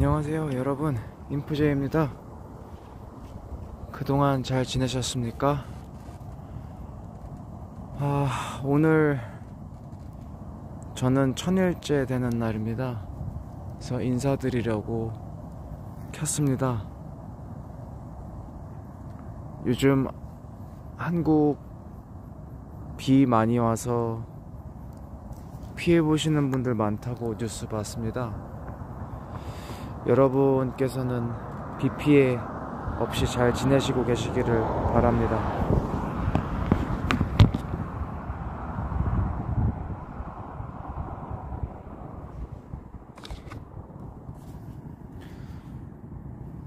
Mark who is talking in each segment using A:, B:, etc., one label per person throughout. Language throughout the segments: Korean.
A: 안녕하세요 여러분, 인프제입니다. 그동안 잘 지내셨습니까? 오늘 저는 1000일째 되는 날입니다. 그래서 인사드리려고 켰습니다. 요즘 한국 비 많이 와서 피해보시는 분들 많다고 뉴스 봤습니다. 여러분께서는 비 피해 없이 잘 지내시고 계시기를 바랍니다.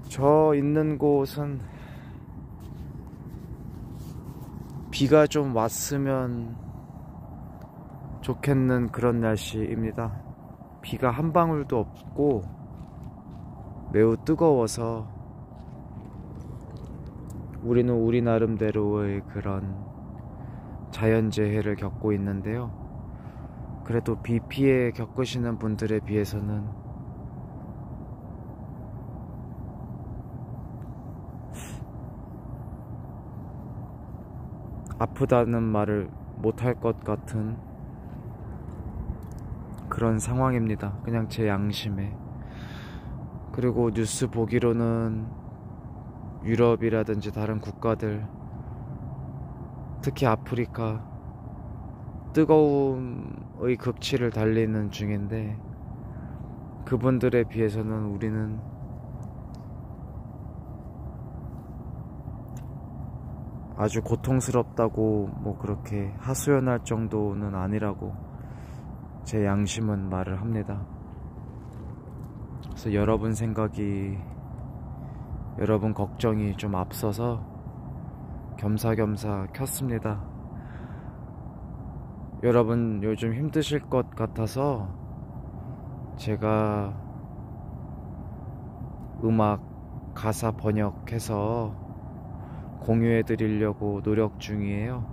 A: 저 있는 곳은 비가 좀 왔으면 좋겠는 그런 날씨입니다. 비가 한 방울도 없고 매우 뜨거워서 우리는 우리 나름대로의 그런 자연재해를 겪고 있는데요. 그래도 비 피해 겪으시는 분들에 비해서는 아프다는 말을 못할 것 같은 그런 상황입니다. 그냥 제 양심에. 그리고 뉴스 보기로는 유럽이라든지 다른 국가들, 특히 아프리카, 뜨거움의 극치를 달리는 중인데 그분들에 비해서는 우리는 아주 고통스럽다고 뭐 그렇게 하소연할 정도는 아니라고 제 양심은 말을 합니다. 그래서 여러분 생각이, 여러분 걱정이 좀 앞서서 겸사겸사 켰습니다. 여러분 요즘 힘드실 것 같아서 제가 음악 가사 번역해서 공유해 드리려고 노력 중이에요.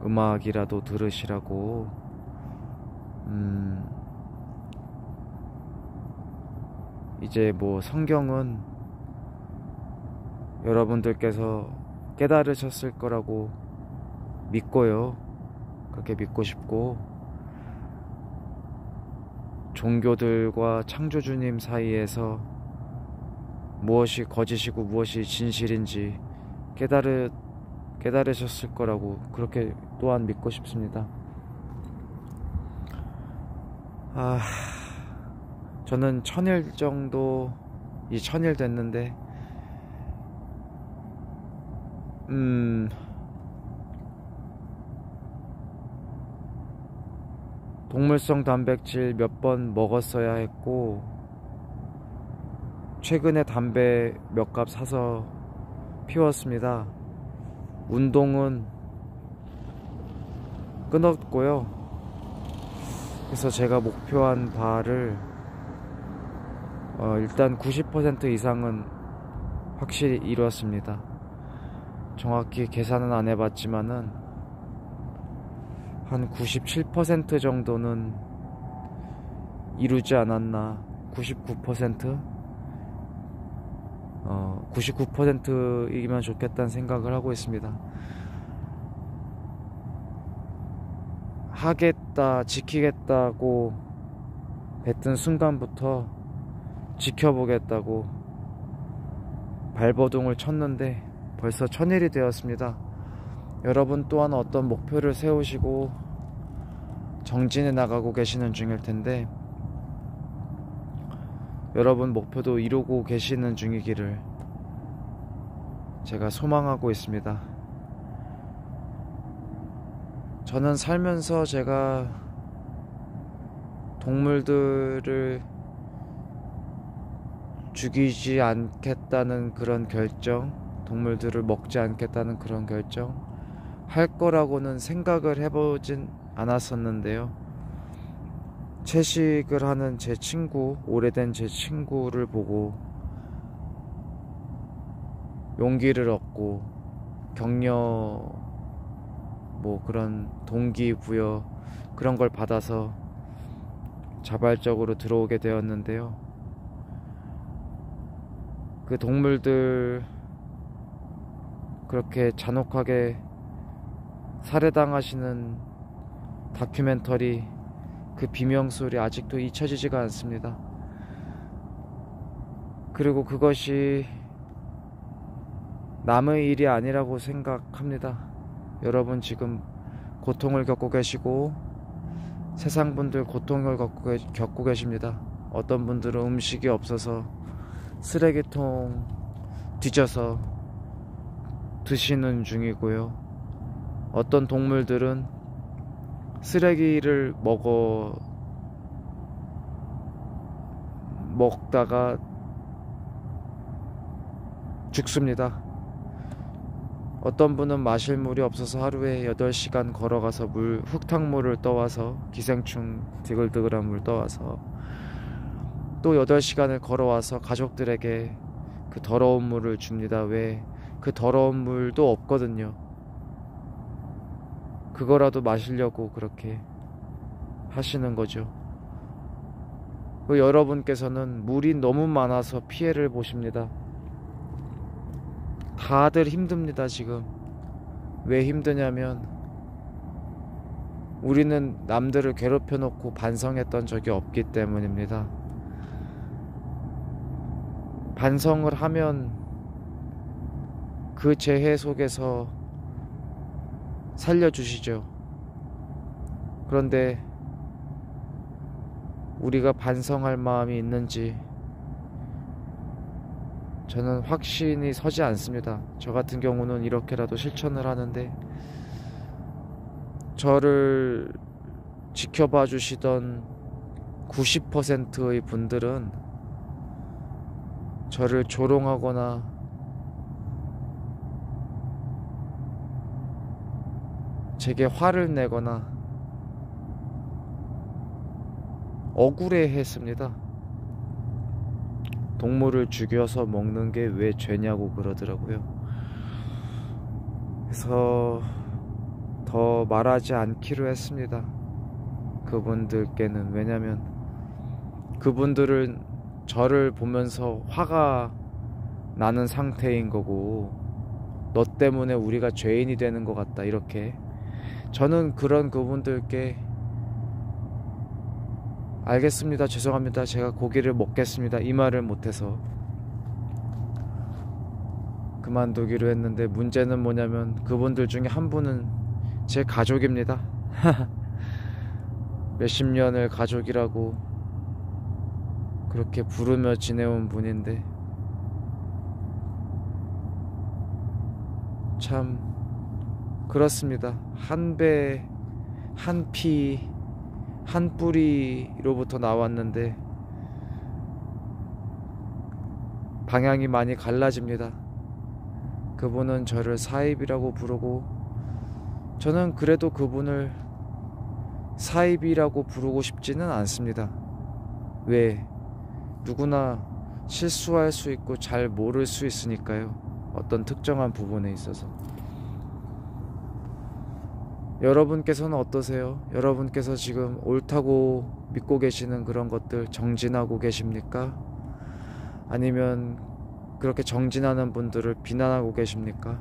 A: 음악이라도 들으시라고. 이제 뭐 성경은 여러분들께서 깨달으셨을 거라고 믿고요. 그렇게 믿고 싶고, 종교들과 창조주님 사이에서 무엇이 거짓이고 무엇이 진실인지 깨달으셨을 거라고 그렇게 또한 믿고 싶습니다. 저는 1000일 정도, 1000일 됐는데 동물성 단백질 몇 번 먹었어야 했고, 최근에 담배 몇 갑 사서 피웠습니다. 운동은 끊었고요. 그래서 제가 목표한 바를 일단 90% 이상은 확실히 이루었습니다. 정확히 계산은 안 해봤지만은 한 97% 정도는 이루지 않았나. 99%? 99%이기면 좋겠다는 생각을 하고 있습니다. 하겠다, 지키겠다고 뱉은 순간부터 지켜보겠다고 발버둥을 쳤는데 벌써 1000일이 되었습니다. 여러분 또한 어떤 목표를 세우시고 정진해 나가고 계시는 중일 텐데, 여러분 목표도 이루고 계시는 중이기를 제가 소망하고 있습니다. 저는 살면서 제가 동물들을 죽이지 않겠다는 그런 결정, 동물들을 먹지 않겠다는 그런 결정 할 거라고는 생각을 해보진 않았었는데요. 채식을 하는 제 친구, 오래된 제 친구를 보고 용기를 얻고 격려, 뭐 그런 동기부여 그런 걸 받아서 자발적으로 들어오게 되었는데요. 그 동물들 그렇게 잔혹하게 살해당하시는 다큐멘터리, 그 비명소리 아직도 잊혀지지가 않습니다. 그리고 그것이 남의 일이 아니라고 생각합니다. 여러분 지금 고통을 겪고 계시고 세상 분들 고통을 겪고 계십니다. 어떤 분들은 음식이 없어서 쓰레기통 뒤져서 드시는 중이고요. 어떤 동물들은 쓰레기를 먹다가 죽습니다. 어떤 분은 마실 물이 없어서 하루에 8시간 걸어가서 흙탕물을 떠와서, 기생충 드글드글한 물 떠와서 또 8시간을 걸어와서 가족들에게 그 더러운 물을 줍니다. 왜? 그 더러운 물도 없거든요. 그거라도 마시려고 그렇게 하시는 거죠. 여러분께서는 물이 너무 많아서 피해를 보십니다. 다들 힘듭니다. 지금 왜 힘드냐면 우리는 남들을 괴롭혀 놓고 반성했던 적이 없기 때문입니다. 반성을 하면 그 재해 속에서 살려주시죠. 그런데 우리가 반성할 마음이 있는지 저는 확신이 서지 않습니다. 저 같은 경우는 이렇게라도 실천을 하는데, 저를 지켜봐 주시던 90%의 분들은 저를 조롱하거나 제게 화를 내거나 억울해했습니다. 동물을 죽여서 먹는 게 왜 죄냐고 그러더라고요. 그래서 더 말하지 않기로 했습니다. 그분들께는. 왜냐면 그분들은 저를 보면서 화가 나는 상태인 거고, 너 때문에 우리가 죄인이 되는 것 같다, 이렇게. 저는 그런 그분들께 알겠습니다, 죄송합니다, 제가 고기를 먹겠습니다, 이 말을 못해서 그만두기로 했는데, 문제는 뭐냐면 그분들 중에 한 분은 제 가족입니다. 몇십 년을 가족이라고 그렇게 부르며 지내온 분인데, 참 그렇습니다. 한 배, 한 피, 한 뿌리로부터 나왔는데 방향이 많이 갈라집니다. 그분은 저를 사입이라고 부르고, 저는 그래도 그분을 사입이라고 부르고 싶지는 않습니다. 왜? 누구나 실수할 수 있고 잘 모를 수 있으니까요. 어떤 특정한 부분에 있어서. 여러분께서는 어떠세요? 여러분께서 지금 옳다고 믿고 계시는 그런 것들 정진하고 계십니까? 아니면 그렇게 정진하는 분들을 비난하고 계십니까?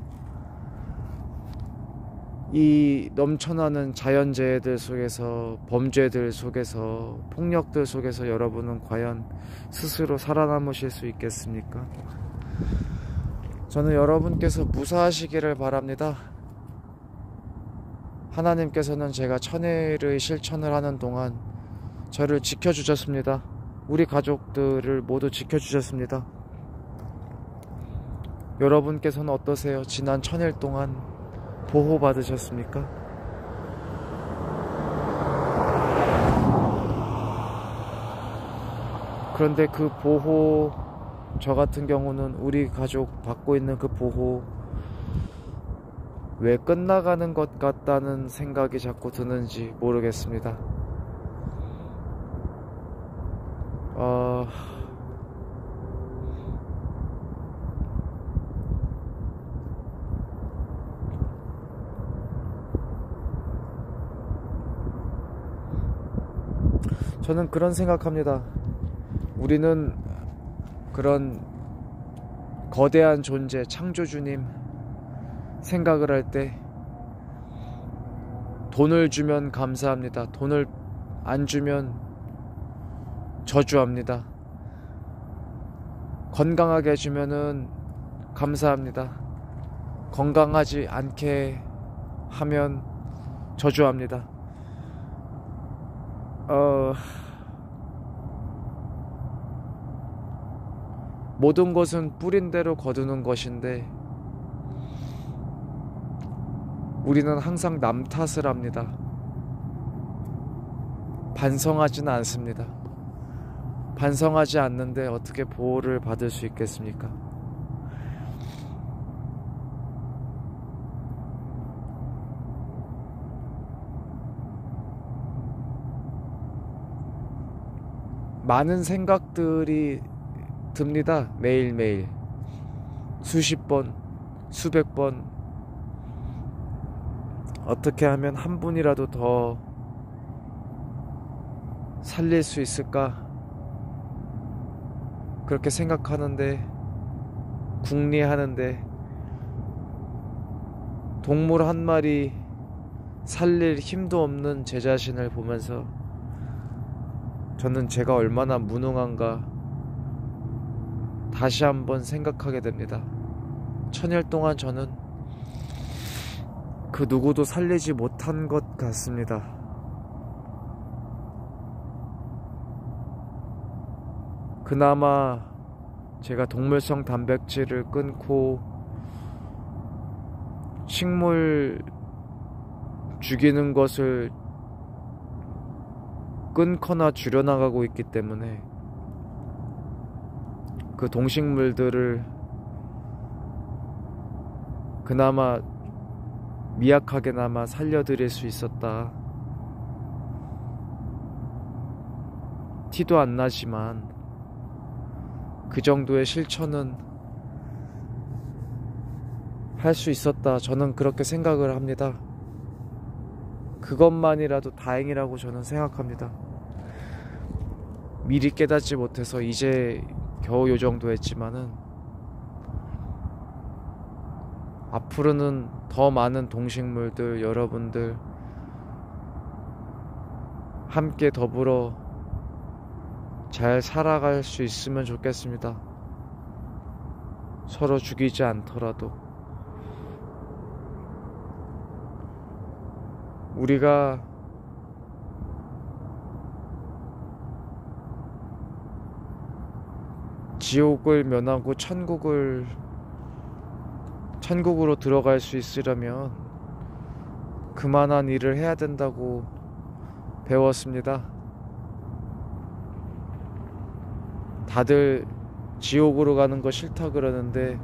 A: 이 넘쳐나는 자연재해들 속에서, 범죄들 속에서, 폭력들 속에서 여러분은 과연 스스로 살아남으실 수 있겠습니까? 저는 여러분께서 무사하시기를 바랍니다. 하나님께서는 제가 천일의 실천을 하는 동안 저를 지켜주셨습니다. 우리 가족들을 모두 지켜주셨습니다. 여러분께서는 어떠세요? 지난 천일 동안 보호받으셨습니까? 그런데 그 보호, 저 같은 경우는 우리 가족 받고 있는 그 보호 왜 끝나가는 것 같다는 생각이 자꾸 드는지 모르겠습니다. 저는 그런 생각합니다. 우리는 그런 거대한 존재 창조주님 생각을 할 때 돈을 주면 감사합니다. 돈을 안 주면 저주합니다. 건강하게 해주면은 감사합니다. 건강하지 않게 하면 저주합니다. 모든 것은 뿌린 대로 거두는 것인데 우리는 항상 남 탓을 합니다. 반성하지는 않습니다. 반성하지 않는데 어떻게 보호를 받을 수 있겠습니까? 많은 생각들이 듭니다. 매일매일 수십 번, 수백 번 어떻게 하면 한 분이라도 더 살릴 수 있을까? 그렇게 생각하는데, 궁리하는데 동물 한 마리 살릴 힘도 없는 제 자신을 보면서 저는 제가 얼마나 무능한가 다시 한번 생각하게 됩니다. 1000일 동안 저는 그 누구도 살리지 못한 것 같습니다. 그나마 제가 동물성 단백질을 끊고 식물 죽이는 것을 끊거나 줄여나가고 있기 때문에 그 동식물들을 그나마 미약하게나마 살려드릴 수 있었다. 티도 안 나지만 그 정도의 실천은 할 수 있었다. 저는 그렇게 생각을 합니다. 그것만이라도 다행이라고 저는 생각합니다. 미리 깨닫지 못해서 이제 겨우 요 정도 했지만은 앞으로는 더 많은 동식물들, 여러분들 함께 더불어 잘 살아갈 수 있으면 좋겠습니다. 서로 죽이지 않더라도 우리가 지옥을 면하고 천국으로 들어갈 수 있으려면 그만한 일을 해야 된다고 배웠습니다. 다들 지옥으로 가는 거 싫다 그러는데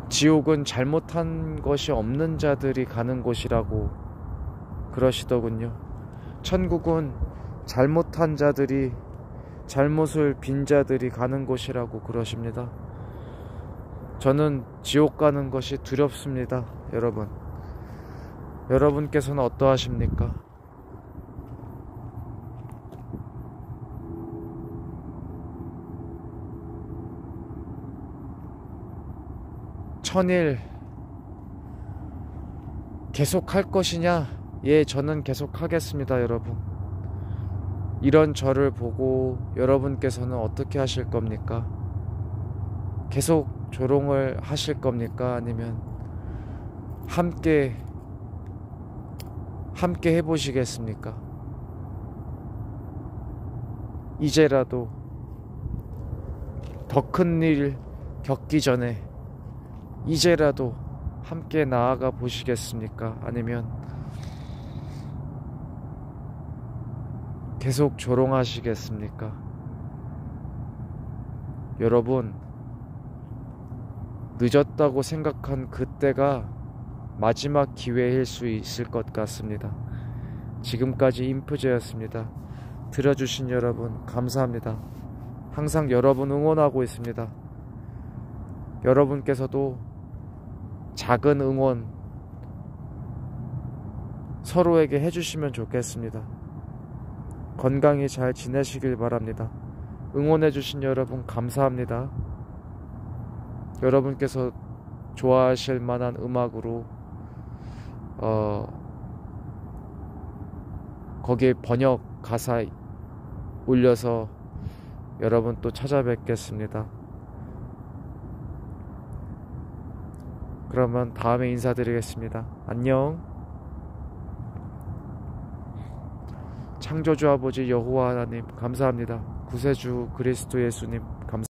A: 지옥은 잘못한 것이 없는 자들이 가는 곳이라고 그러시더군요. 천국은 잘못한 자들이, 잘못을 빈 자들이 가는 곳이라고 그러십니다. 저는 지옥 가는 것이 두렵습니다. 여러분께서는 어떠하십니까? 천일 계속 할 것이냐? 예, 저는 계속 하겠습니다. 여러분, 이런 저를 보고 여러분께서는 어떻게 하실 겁니까? 계속 조롱을 하실 겁니까? 아니면 함께 해보시겠습니까? 이제라도 더 큰 일 겪기 전에 이제라도 함께 나아가 보시겠습니까? 아니면 계속 조롱하시겠습니까? 여러분, 늦었다고 생각한 그때가 마지막 기회일 수 있을 것 같습니다. 지금까지 인프제였습니다. 들어주신 여러분 감사합니다. 항상 여러분 응원하고 있습니다. 여러분께서도 작은 응원 서로에게 해주시면 좋겠습니다. 건강히 잘 지내시길 바랍니다. 응원해주신 여러분 감사합니다. 여러분께서 좋아하실 만한 음악으로 거기에 번역 가사 올려서 여러분 또 찾아뵙겠습니다. 그러면 다음에 인사드리겠습니다. 안녕. 창조주 아버지 여호와 하나님 감사합니다. 구세주 그리스도 예수님 감사합니다.